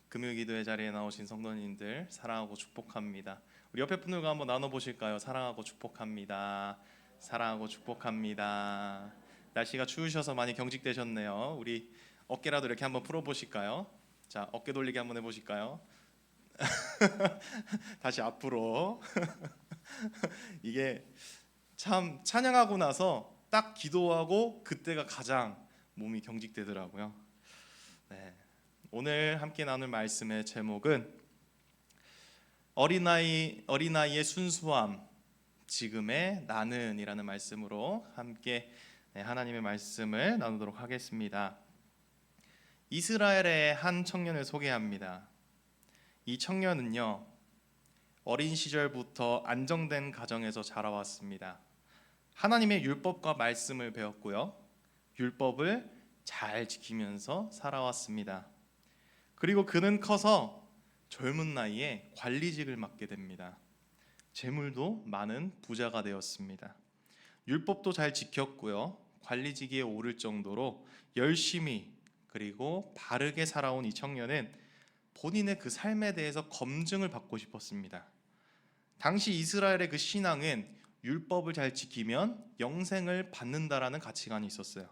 금요기도의 자리에 나오신 성도님들 사랑하고 축복합니다. 우리 옆에 분들과 한번 나눠보실까요? 사랑하고 축복합니다. 사랑하고 축복합니다. 날씨가 추우셔서 많이 경직되셨네요. 우리 어깨라도 이렇게 한번 풀어보실까요? 자, 어깨 돌리기 한번 해보실까요? 다시 앞으로. 이게 참 찬양하고 나서 딱 기도하고 그때가 가장 몸이 경직되더라고요. 네. 오늘 함께 나눌 말씀의 제목은 어린아이의 순수함, 지금의 나는이라는 말씀으로 함께 하나님의 말씀을 나누도록 하겠습니다. 이스라엘의 한 청년을 소개합니다. 이 청년은요, 어린 시절부터 안정된 가정에서 자라왔습니다. 하나님의 율법과 말씀을 배웠고요, 율법을 잘 지키면서 살아왔습니다. 그리고 그는 커서 젊은 나이에 관리직을 맡게 됩니다. 재물도 많은 부자가 되었습니다. 율법도 잘 지켰고요, 관리직에 오를 정도로 열심히 그리고 바르게 살아온 이 청년은 본인의 그 삶에 대해서 검증을 받고 싶었습니다. 당시 이스라엘의 그 신앙은 율법을 잘 지키면 영생을 받는다라는 가치관이 있었어요.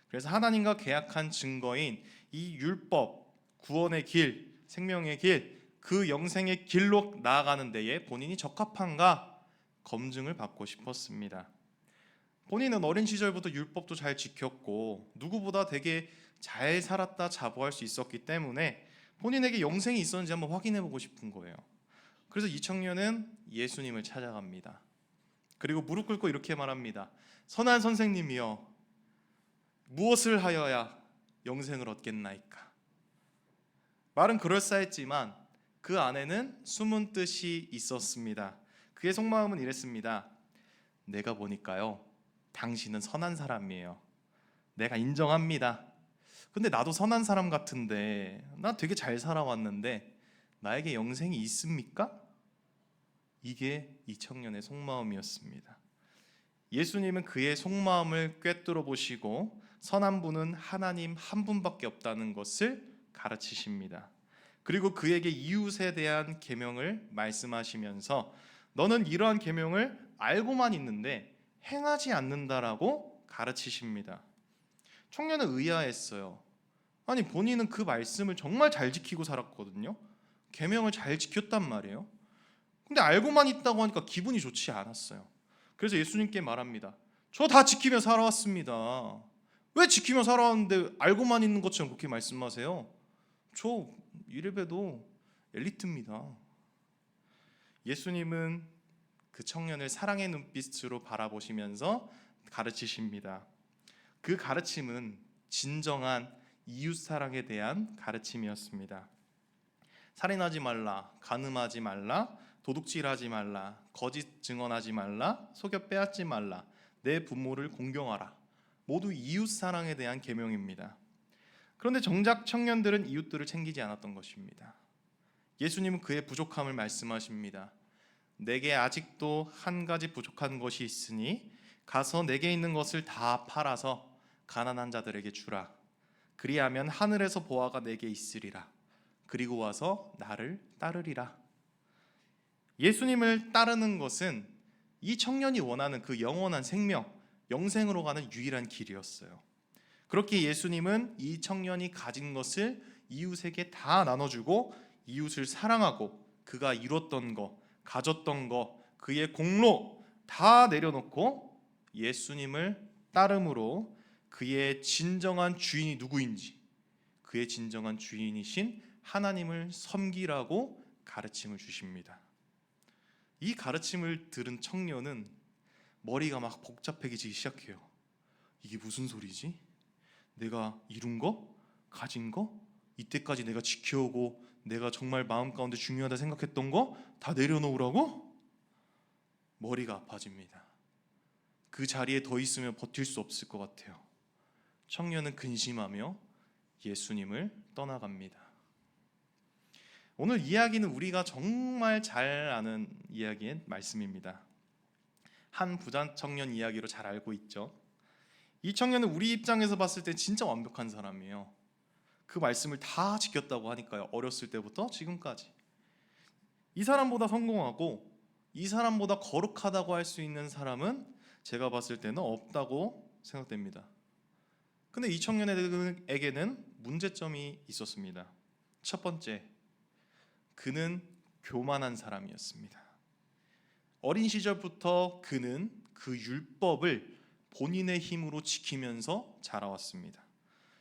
그래서 하나님과 계약한 증거인 이 율법, 구원의 길, 생명의 길, 그 영생의 길로 나아가는 데에 본인이 적합한가 검증을 받고 싶었습니다. 본인은 어린 시절부터 율법도 잘 지켰고 누구보다 되게 잘 살았다 자부할 수 있었기 때문에 본인에게 영생이 있었는지 한번 확인해 보고 싶은 거예요. 그래서 이 청년은 예수님을 찾아갑니다. 그리고 무릎 꿇고 이렇게 말합니다. 선한 선생님이여, 무엇을 하여야 영생을 얻겠나이까? 말은 그럴싸했지만 그 안에는 숨은 뜻이 있었습니다. 그의 속마음은 이랬습니다. 내가 보니까요, 당신은 선한 사람이에요. 내가 인정합니다. 근데 나도 선한 사람 같은데, 나 되게 잘 살아왔는데 나에게 영생이 있습니까? 이게 이 청년의 속마음이었습니다. 예수님은 그의 속마음을 꿰뚫어 보시고 선한 분은 하나님 한 분밖에 없다는 것을 가르치십니다. 그리고 그에게 이웃에 대한 계명을 말씀하시면서 너는 이러한 계명을 알고만 있는데 행하지 않는다라고 가르치십니다. 청년은 의아했어요. 아니, 본인은 그 말씀을 정말 잘 지키고 살았거든요. 계명을 잘 지켰단 말이에요. 근데 알고만 있다고 하니까 기분이 좋지 않았어요. 그래서 예수님께 말합니다. 저 다 지키며 살아왔습니다. 왜 지키며 살아왔는데 알고만 있는 것처럼 그렇게 말씀하세요? 저 이래봬도 엘리트입니다. 예수님은 그 청년을 사랑의 눈빛으로 바라보시면서 가르치십니다. 그 가르침은 진정한 이웃사랑에 대한 가르침이었습니다. 살인하지 말라, 간음하지 말라, 도둑질하지 말라, 거짓 증언하지 말라, 속여 빼앗지 말라, 내 부모를 공경하라. 모두 이웃사랑에 대한 계명입니다. 그런데 정작 청년들은 이웃들을 챙기지 않았던 것입니다. 예수님은 그의 부족함을 말씀하십니다. 내게 아직도 한 가지 부족한 것이 있으니 가서 내게 있는 것을 다 팔아서 가난한 자들에게 주라. 그리하면 하늘에서 보화가 내게 있으리라. 그리고 와서 나를 따르리라. 예수님을 따르는 것은 이 청년이 원하는 그 영원한 생명, 영생으로 가는 유일한 길이었어요. 그렇게 예수님은 이 청년이 가진 것을 이웃에게 다 나눠주고 이웃을 사랑하고 그가 이뤘던 거, 가졌던 거, 그의 공로 다 내려놓고 예수님을 따름으로 그의 진정한 주인이 누구인지, 그의 진정한 주인이신 하나님을 섬기라고 가르침을 주십니다. 이 가르침을 들은 청년은 머리가 막 복잡해지기 시작해요. 이게 무슨 소리지? 내가 이룬 거? 가진 거? 이때까지 내가 지켜오고 내가 정말 마음 가운데 중요하다 생각했던 거 다 내려놓으라고? 머리가 아파집니다. 그 자리에 더 있으면 버틸 수 없을 것 같아요. 청년은 근심하며 예수님을 떠나갑니다. 오늘 이야기는 우리가 정말 잘 아는 이야기의 말씀입니다. 한 부자 청년 이야기로 잘 알고 있죠. 이 청년은 우리 입장에서 봤을 때 진짜 완벽한 사람이에요. 그 말씀을 다 지켰다고 하니까요. 어렸을 때부터 지금까지. 이 사람보다 성공하고 이 사람보다 거룩하다고 할 수 있는 사람은 제가 봤을 때는 없다고 생각됩니다. 근데 이 청년에게는 문제점이 있었습니다. 첫 번째, 그는 교만한 사람이었습니다. 어린 시절부터 그는 그 율법을 본인의 힘으로 지키면서 자라왔습니다.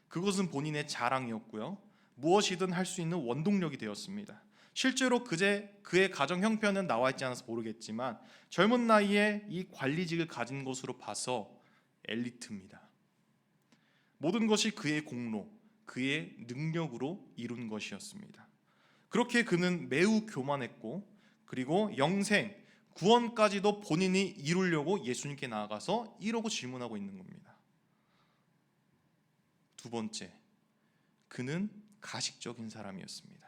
그것은 본인의 자랑이었고요. 무엇이든 할 수 있는 원동력이 되었습니다. 실제로 그의 가정 형편은 나와 있지 않아서 모르겠지만 젊은 나이에 이 관리직을 가진 것으로 봐서 엘리트입니다. 모든 것이 그의 공로, 그의 능력으로 이룬 것이었습니다. 그렇게 그는 매우 교만했고 그리고 영생, 구원까지도 본인이 이루려고 예수님께 나아가서 이러고 질문하고 있는 겁니다. 두 번째, 그는 가식적인 사람이었습니다.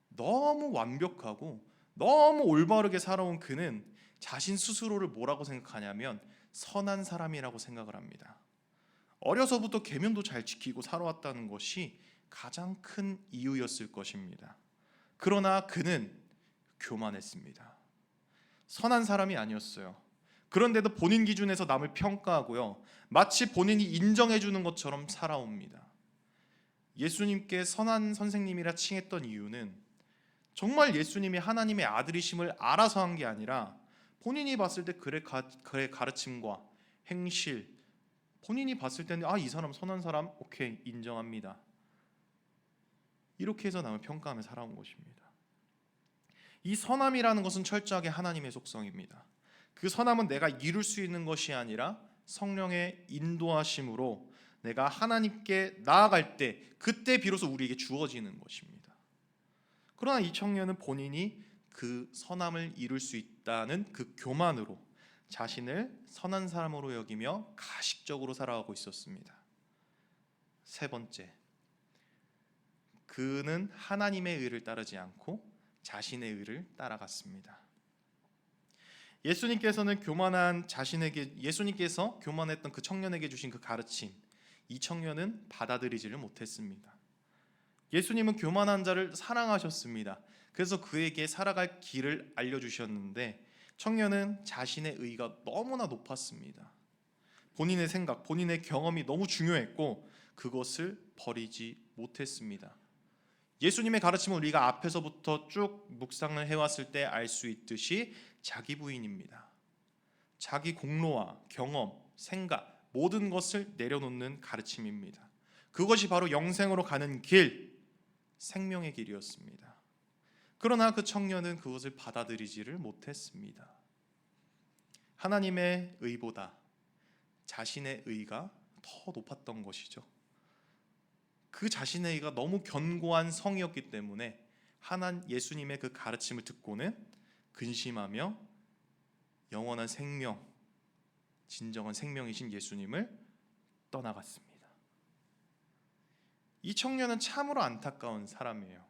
너무 완벽하고 너무 올바르게 살아온 그는 자신 스스로를 뭐라고 생각하냐면 선한 사람이라고 생각을 합니다. 어려서부터 계명도 잘 지키고 살아왔다는 것이 가장 큰 이유였을 것입니다. 그러나 그는 교만했습니다. 선한 사람이 아니었어요. 그런데도 본인 기준에서 남을 평가하고요. 마치 본인이 인정해 주는 것처럼 살아옵니다. 예수님께 선한 선생님이라 칭했던 이유는 정말 예수님이 하나님의 아들이심을 알아서 한 게 아니라 본인이 봤을 때 그의 가르침과 행실, 본인이 봤을 때는 이 사람 선한 사람, 오케이, 인정합니다. 이렇게 해서 남을 평가하며 살아온 것입니다. 이 선함이라는 것은 철저하게 하나님의 속성입니다. 그 선함은 내가 이룰 수 있는 것이 아니라 성령의 인도하심으로 내가 하나님께 나아갈 때 그때 비로소 우리에게 주어지는 것입니다. 그러나 이 청년은 본인이 그 선함을 이룰 수 있다는 그 교만으로 자신을 선한 사람으로 여기며 가식적으로 살아가고 있었습니다. 세 번째, 그는 하나님의 의를 따르지 않고 자신의 의를 따라갔습니다. 예수님께서 교만했던 그 청년에게 주신 그 가르침, 이 청년은 받아들이지를 못했습니다. 예수님은 교만한 자를 사랑하셨습니다. 그래서 그에게 살아갈 길을 알려주셨는데 청년은 자신의 의가 너무나 높았습니다. 본인의 생각, 본인의 경험이 너무 중요했고 그것을 버리지 못했습니다. 예수님의 가르침은 우리가 앞에서부터 쭉 묵상을 해왔을 때 알 수 있듯이 자기 부인입니다. 자기 공로와 경험, 생각, 모든 것을 내려놓는 가르침입니다. 그것이 바로 영생으로 가는 길, 생명의 길이었습니다. 그러나 그 청년은 그것을 받아들이지를 못했습니다. 하나님의 의보다 자신의 의가 더 높았던 것이죠. 그 자신의 의가 너무 견고한 성이었기 때문에 예수님의 그 가르침을 듣고는 근심하며 영원한 생명, 진정한 생명이신 예수님을 떠나갔습니다. 이 청년은 참으로 안타까운 사람이에요.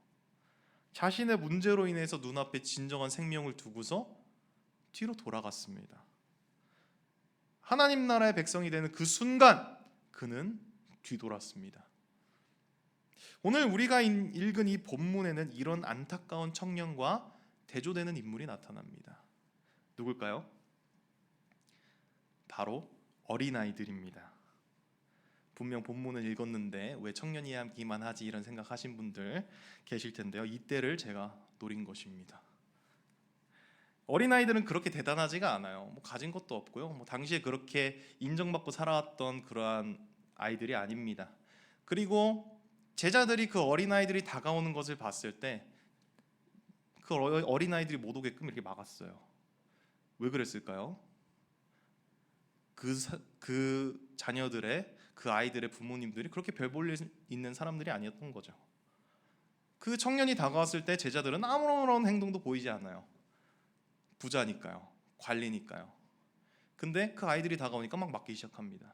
자신의 문제로 인해서 눈앞에 진정한 생명을 두고서 뒤로 돌아갔습니다. 하나님 나라의 백성이 되는 그 순간 그는 뒤돌았습니다. 오늘 우리가 읽은 이 본문에는 이런 안타까운 청년과 대조되는 인물이 나타납니다. 누굴까요? 바로 어린아이들입니다. 분명 본문을 읽었는데 왜 청년 이야기만 하지 이런 생각하신 분들 계실 텐데요. 이때를 제가 노린 것입니다. 어린아이들은 그렇게 대단하지가 않아요. 가진 것도 없고요. 당시에 그렇게 인정받고 살아왔던 그러한 아이들이 아닙니다. 그리고 제자들이 그 어린아이들이 다가오는 것을 봤을 때 그 어린아이들이 못 오게끔 이렇게 막았어요. 왜 그랬을까요? 그 자녀들의 그 아이들의 부모님들이 그렇게 별 볼 일 있는 사람들이 아니었던 거죠. 그 청년이 다가왔을 때 제자들은 아무런 행동도 보이지 않아요. 부자니까요, 관리니까요. 근데 그 아이들이 다가오니까 막 맞기 시작합니다.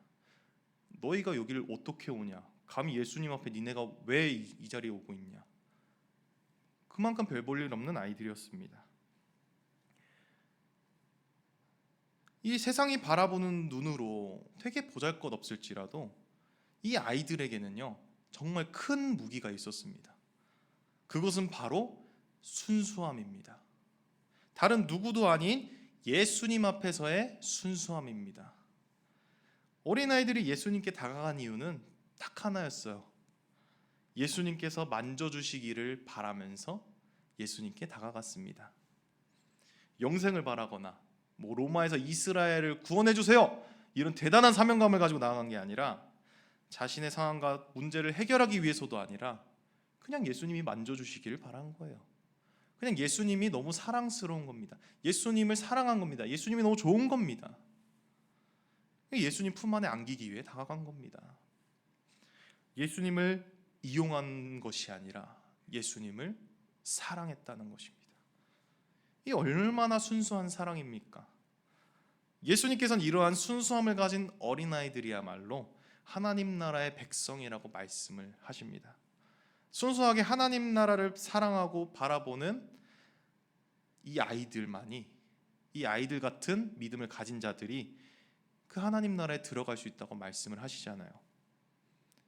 너희가 여기를 어떻게 오냐? 감히 예수님 앞에 니네가 왜 이 자리에 오고 있냐? 그만큼 별 볼 일 없는 아이들이었습니다. 이 세상이 바라보는 눈으로 되게 보잘것없을지라도 이 아이들에게는요 정말 큰 무기가 있었습니다. 그것은 바로 순수함입니다. 다른 누구도 아닌 예수님 앞에서의 순수함입니다. 어린아이들이 예수님께 다가간 이유는 딱 하나였어요. 예수님께서 만져주시기를 바라면서 예수님께 다가갔습니다. 영생을 바라거나 로마에서 이스라엘을 구원해 주세요, 이런 대단한 사명감을 가지고 나아간 게 아니라, 자신의 상황과 문제를 해결하기 위해서도 아니라 그냥 예수님이 만져주시기를 바란 거예요. 그냥 예수님이 너무 사랑스러운 겁니다. 예수님을 사랑한 겁니다. 예수님이 너무 좋은 겁니다. 예수님 품 안에 안기기 위해 다가간 겁니다. 예수님을 이용한 것이 아니라 예수님을 사랑했다는 것입니다. 이 얼마나 순수한 사랑입니까? 예수님께서는 이러한 순수함을 가진 어린아이들이야말로 하나님 나라의 백성이라고 말씀을 하십니다. 순수하게 하나님 나라를 사랑하고 바라보는 이 아이들만이, 이 아이들 같은 믿음을 가진 자들이 그 하나님 나라에 들어갈 수 있다고 말씀을 하시잖아요.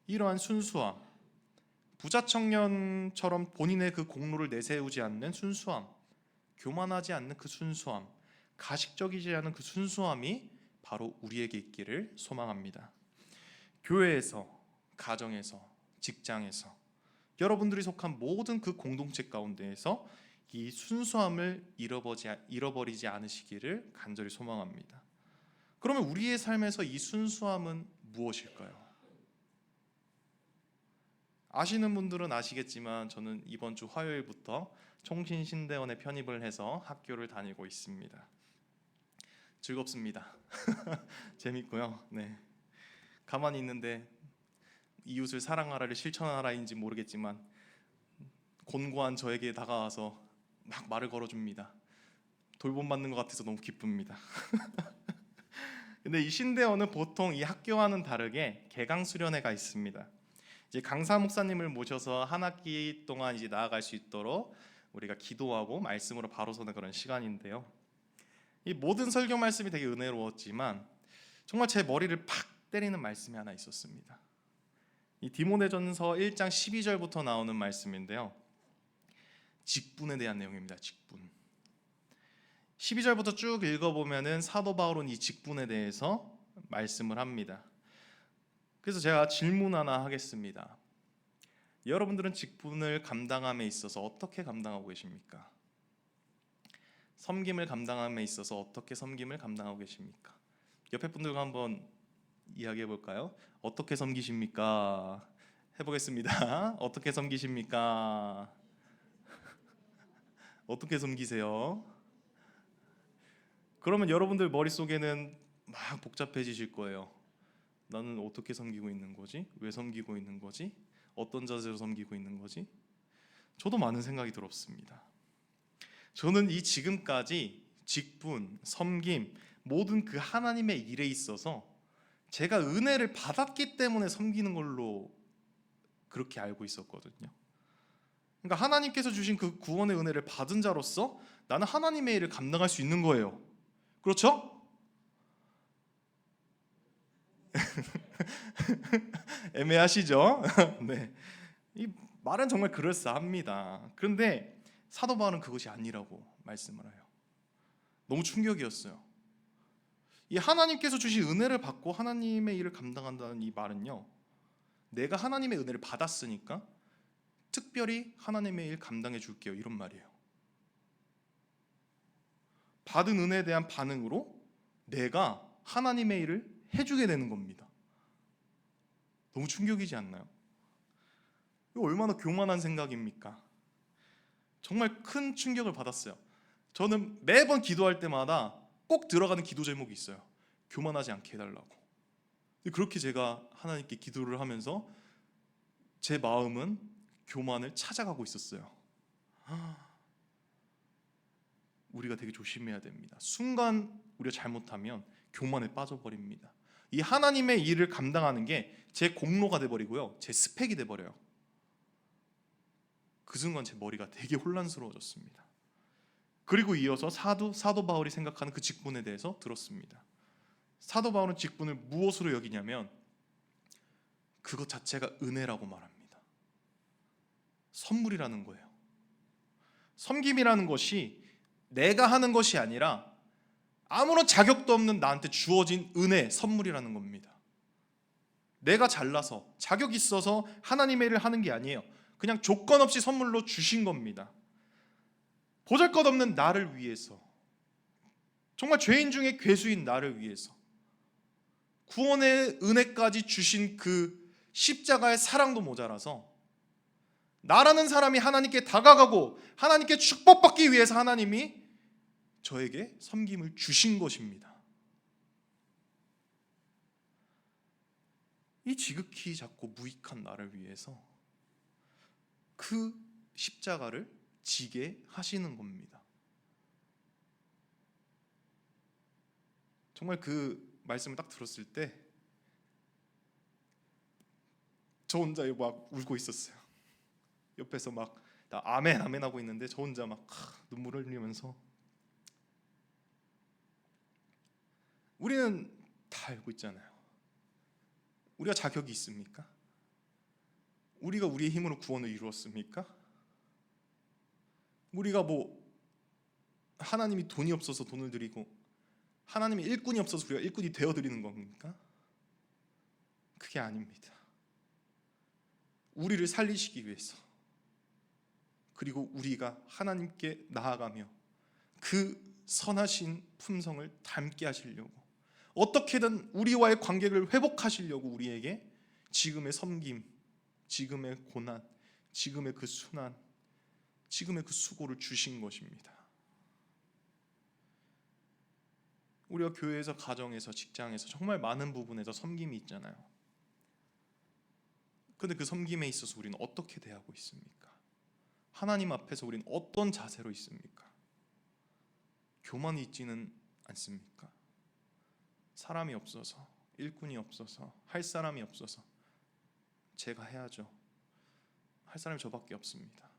이러한 순수함, 부자 청년처럼 본인의 그 공로를 내세우지 않는 순수함, 교만하지 않는 그 순수함, 가식적이지 않은 그 순수함이 바로 우리에게 있기를 소망합니다. 교회에서, 가정에서, 직장에서, 여러분들이 속한 모든 그 공동체 가운데에서 이 순수함을 잃어버리지 않으시기를 간절히 소망합니다. 그러면 우리의 삶에서 이 순수함은 무엇일까요? 아시는 분들은 아시겠지만 저는 이번 주 화요일부터 총신신대원에 편입을 해서 학교를 다니고 있습니다. 즐겁습니다. 재밌고요. 네. 가만히 있는데 이웃을 사랑하라를 실천하라인지 모르겠지만 곤고한 저에게 다가와서 막 말을 걸어줍니다. 돌봄받는 것 같아서 너무 기쁩니다. 근데 이 신대원은 보통 이 학교와는 다르게 개강 수련회가 있습니다. 이제 강사 목사님을 모셔서 한 학기 동안 이제 나아갈 수 있도록 우리가 기도하고 말씀으로 바로 서는 그런 시간인데요. 이 모든 설교 말씀이 되게 은혜로웠지만 정말 제 머리를 팍 때리는 말씀이 하나 있었습니다. 이 디모데전서 1장 12절부터 나오는 말씀인데요. 직분에 대한 내용입니다. 직분. 12절부터 쭉 읽어보면은 사도 바울은 이 직분에 대해서 말씀을 합니다. 그래서 제가 질문 하나 하겠습니다. 여러분들은 직분을 감당함에 있어서 어떻게 감당하고 계십니까? 섬김을 감당함에 있어서 어떻게 섬김을 감당하고 계십니까? 옆에 분들과 한번 이야기해 볼까요? 어떻게 섬기십니까? 해보겠습니다. 어떻게 섬기십니까? 어떻게 섬기세요? 그러면 여러분들 머릿속에는 막 복잡해지실 거예요. 나는 어떻게 섬기고 있는 거지? 왜 섬기고 있는 거지? 어떤 자세로 섬기고 있는 거지? 저도 많은 생각이 들었습니다. 저는 이 지금까지 직분, 섬김, 모든 그 하나님의 일에 있어서 제가 은혜를 받았기 때문에 섬기는 걸로 그렇게 알고 있었거든요. 그러니까 하나님께서 주신 그 구원의 은혜를 받은 자로서 나는 하나님의 일을 감당할 수 있는 거예요. 그렇죠? 애매하시죠? 네. 이 말은 정말 그럴싸합니다. 그런데 사도 바울은 그것이 아니라고 말씀을 해요. 너무 충격이었어요. 이 하나님께서 주신 은혜를 받고 하나님의 일을 감당한다는 이 말은요, 내가 하나님의 은혜를 받았으니까 특별히 하나님의 일 감당해 줄게요, 이런 말이에요. 받은 은혜에 대한 반응으로 내가 하나님의 일을 해주게 되는 겁니다. 너무 충격이지 않나요? 이거 얼마나 교만한 생각입니까? 정말 큰 충격을 받았어요. 저는 매번 기도할 때마다 꼭 들어가는 기도 제목이 있어요. 교만하지 않게 해달라고. 그렇게 제가 하나님께 기도를 하면서 제 마음은 교만을 찾아가고 있었어요. 우리가 되게 조심해야 됩니다. 순간 우리가 잘못하면 교만에 빠져버립니다. 이 하나님의 일을 감당하는 게 제 공로가 돼버리고요, 제 스펙이 돼버려요. 그 순간 제 머리가 되게 혼란스러워졌습니다. 그리고 이어서 사도 바울이 생각하는 그 직분에 대해서 들었습니다. 사도 바울은 직분을 무엇으로 여기냐면 그것 자체가 은혜라고 말합니다. 선물이라는 거예요. 섬김이라는 것이 내가 하는 것이 아니라 아무런 자격도 없는 나한테 주어진 은혜, 선물이라는 겁니다. 내가 잘나서 자격 있어서 하나님의 일을 하는 게 아니에요. 그냥 조건 없이 선물로 주신 겁니다. 보잘것없는 나를 위해서, 정말 죄인 중에 괴수인 나를 위해서 구원의 은혜까지 주신 그 십자가의 사랑도 모자라서 나라는 사람이 하나님께 다가가고 하나님께 축복받기 위해서 하나님이 저에게 섬김을 주신 것입니다. 이 지극히 작고 무익한 나를 위해서 그 십자가를 지게 하시는 겁니다. 정말 그 말씀을 딱 들었을 때 저 혼자 막 울고 있었어요. 옆에서 막 나 아멘 아멘 하고 있는데 저 혼자 막 눈물을 흘리면서, 우리는 다 알고 있잖아요. 우리가 자격이 있습니까? 우리가 우리의 힘으로 구원을 이루었습니까? 우리가 뭐 하나님이 돈이 없어서 돈을 드리고 하나님이 일꾼이 없어서 우리가 일꾼이 되어드리는 겁니까? 그게 아닙니다. 우리를 살리시기 위해서, 그리고 우리가 하나님께 나아가며 그 선하신 품성을 닮게 하시려고, 어떻게든 우리와의 관계를 회복하시려고 우리에게 지금의 섬김, 지금의 고난, 지금의 그 순환, 지금의 그 수고를 주신 것입니다. 우리가 교회에서, 가정에서, 직장에서 정말 많은 부분에서 섬김이 있잖아요. 그런데 그 섬김에 있어서 우리는 어떻게 대하고 있습니까? 하나님 앞에서 우리는 어떤 자세로 있습니까? 교만이 있지는 않습니까? 사람이 없어서, 일꾼이 없어서, 할 사람이 없어서 제가 해야죠. 할 사람이 저밖에 없습니다.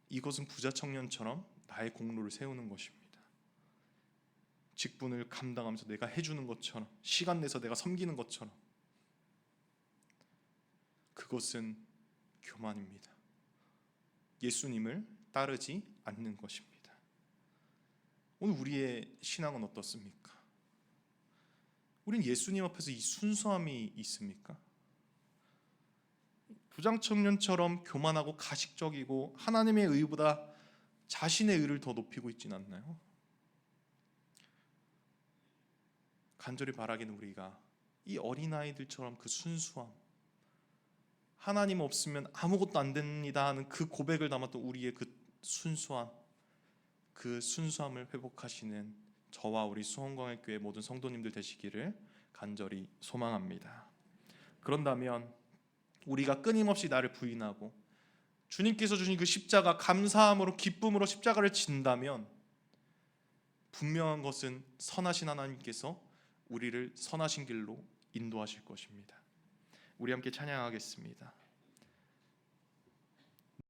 이것은 부자 청년처럼 나의 공로를 세우는 것입니다. 직분을 감당하면서 내가 해주는 것처럼, 시간 내서 내가 섬기는 것처럼, 그것은 교만입니다. 예수님을 따르지 않는 것입니다. 오늘 우리의 신앙은 어떻습니까? 우린 예수님 앞에서 이 순수함이 있습니까? 부장 청년처럼 교만하고 가식적이고 하나님의 의보다 자신의 의를 더 높이고 있지는 않나요? 간절히 바라기는 우리가 이 어린아이들처럼 그 순수함, 하나님 없으면 아무것도 안 됩니다 하는 그 고백을 담았던 우리의 그 순수함, 그 순수함을 회복하시는 저와 우리 수원광역교회 모든 성도님들 되시기를 간절히 소망합니다. 그런다면 우리가 끊임없이 나를 부인하고 주님께서 주신 그 십자가, 감사함으로 기쁨으로 십자가를 진다면 분명한 것은 선하신 하나님께서 우리를 선하신 길로 인도하실 것입니다. 우리 함께 찬양하겠습니다.